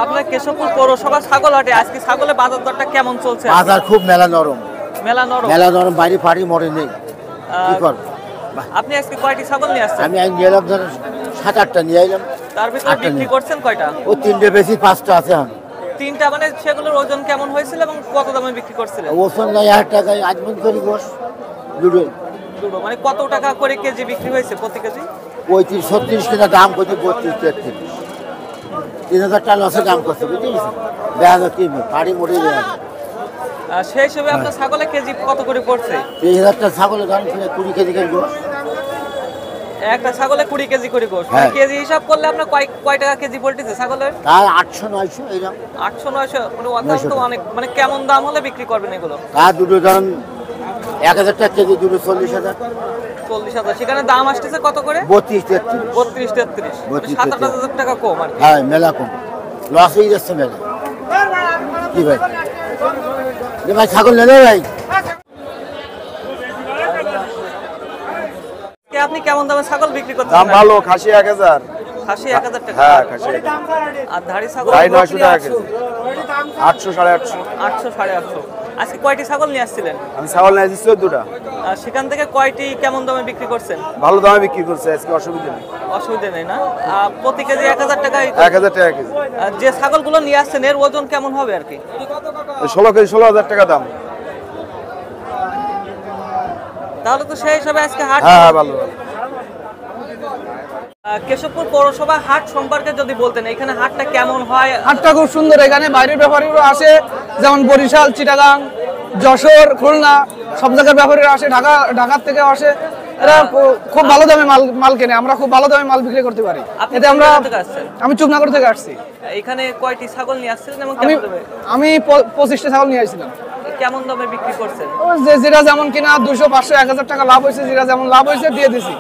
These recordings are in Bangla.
আপনার কেশবপুর পৌরসভা ছাগল হাটে আজকে ছাগলের বাজার দরটা কেমন চলছে? বাজার খুব মেলা নরম, মেলা নরম, বাইরে ফাড়ি মরে নেই। কি করব? আপনি আজকে কয়টি ছাগল নিয়ে আসছেন? আমি নিয়ে এলাম ধরেন 7-8টা নিয়ে এলাম। তার ভিতরে বিক্রি করছেন কয়টা? ও 3টে বেশি, 5টা আছে। এখন 3টা, মানে সেগুলোর ওজন কেমন হয়েছিল এবং কত দামে বিক্রি করছিলেন? ওজন নাই 1000 টাকায় আজমন করি গোশ দুটো। মানে কত টাকা করে কেজি বিক্রি হয়েছে প্রতি কেজি? 35-36 টাকা দাম করছে, 32-33, 3000 টাকা লসে দাম করছে, বুঝেছিস? দেখা যাচ্ছে কি ফাড়ি মরে যায়। সেই হিসেবে আপনার ছাগলের কেজি কত করে পড়ছে? 3000 টাকা ছাগলের দাম 20 কেজি করে গোশ। একটা ছাগলে 20 কেজি করে গোশ। কেজি হিসাব করলে আপনার কয় টাকা কেজি পড়তেছে ছাগলের? তার 800-900 এরকম। 800-900, মানে অত্যন্ত অনেক। মানে কেমন দাম হলে বিক্রি করবেন এগুলো? আর দুটো ধরুন 1000 টাকা কেজি, দুটো 40,000। 40,000। সেখানে দাম আসতেছে কত করে? 32-33। 7,000 টাকা কম আর কি। হ্যাঁ, মেলা কম, লস হয়ে যাচ্ছে মেলা। কি ভাই, ভাই ছাগল নেবে ভাই? আপনি কেমন দামে ছাগল বিক্রি করতে? দাম ভালো, খাসি 1000। খাসি 1000 টাকা? হ্যাঁ, খাসি। আর ধাড়ি ছাগল 900 টাকা কেজি। 800, 850। 800, 850। আজকে কয়টি ছাগল নিয়ে আসছিলেন? আমি ছাগল নিয়ে আসছি 14টা। সেখান থেকে কয়টি কেমন দামে বিক্রি করছেন? ভালো দামে বিক্রি করছে আজকে, অসুবিধা নেই। অসুবিধা নেই না? প্রতি কেজি 1000 টাকা? 1000 টাকা কেজি। যে ছাগলগুলো নিয়ে আসছেন এর ওজন কেমন হবে আর কি? 16 কেজি, 16,000 টাকা দাম। তাহলে তো সেই হিসাবে আজকে হাট। হ্যাঁ, ভালো। কেশবপুর পৌরসভা হাট সম্পর্কে যদি বলতেন, এখানে হাটটা কেমন হয়? হাটটা খুব সুন্দর। এখানে বাইরের ব্যাপারীরা আসে, যেমন বরিশাল, চিটাগাং, যশোর, খুলনা, সব জায়গার ব্যাপারীরা আসে, ঢাকার থেকে আসে। এরা খুব ভালো দামে মাল কেনে, আমরা খুব ভালো দামে মাল বিক্রি করতে পারি। এতে আমি চুপনগর থেকে আসছি। এখানে কয়টি ছাগল নিয়ে আসছিলেন এবং আমি 25টা ছাগল নিয়ে আসছিলাম। কেমন দামে বিক্রি করছেন? যেটা যেমন কিনা 200, 500, 1000 টাকা লাভ হয়েছে, যেটা যেমন লাভ হয়েছে দিয়ে দিছি।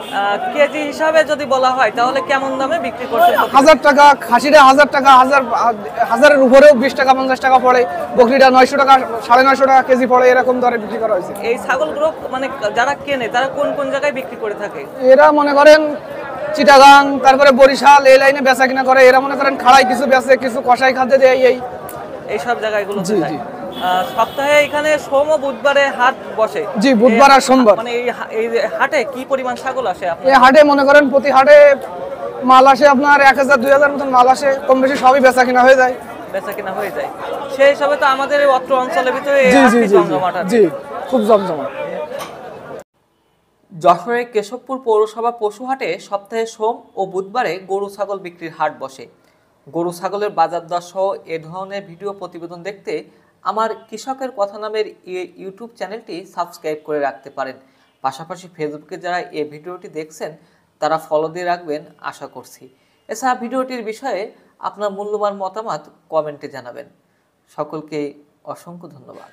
কেজি হিসাবে যদি বলা হয় তাহলে কেমন দামে বিক্রি করছেন? 1000 টাকা খাসিটা, 1000 টাকা, হাজারের উপরেও 20 টাকা 50 টাকা পড়ে। বকরিটা 900 টাকা, 950 টাকা কেজি পড়ে, এরকম দরে বিক্রি করা হয়েছে। এই ছাগলগুলো মানে যারা কেনে তারা কোন কোন জায়গায় বিক্রি করে থাকে? এরা মনে করেন চিটাগাং, তারপরে বরিশাল, এই লাইনে বেচা কিনা করে। এরা মনে করেন খাড়াই কিছু বেচে, কিছু কষাই খাদ্য দেয়। এই সব জায়গাগুলো জি জি। সপ্তাহে এখানে সোম ও বুধবারে হাট বসে। জি, বুধবার আর সোমবার। মানে এই হাটে কি পরিমাণ ছাগল আসে আপনার? এই হাটে মনে করেন প্রতি হাটে মাল আসে আপনার 1000-2000 মতন মাল আসে, কম বেশি সবই বেচা কিনা হয়ে যায়। সেই হিসাবে তো আমাদের অত্র অঞ্চলের ভিতরে জি খুব জমজমাট। যশোরের কেশবপুর পৌরসভা পশু হাটে সপ্তাহে সোম ও বুধবারে গরু ছাগল বিক্রির হাট বসে। গরু ছাগলের বাজার দর সহ এ ধরনের ভিডিও প্রতিবেদন দেখতে আমার কৃষকের কথা নামের ইউটিউব চ্যানেলটি সাবস্ক্রাইব করে রাখতে পারেন। পাশাপাশি ফেসবুকে যারা এই ভিডিওটি দেখছেন তারা ফলো দিয়ে রাখবেন আশা করছি। এছাড়া ভিডিওটির বিষয়ে আপনার মূল্যবান মতামত কমেন্টে জানাবেন। সকলকে অসংখ্য ধন্যবাদ।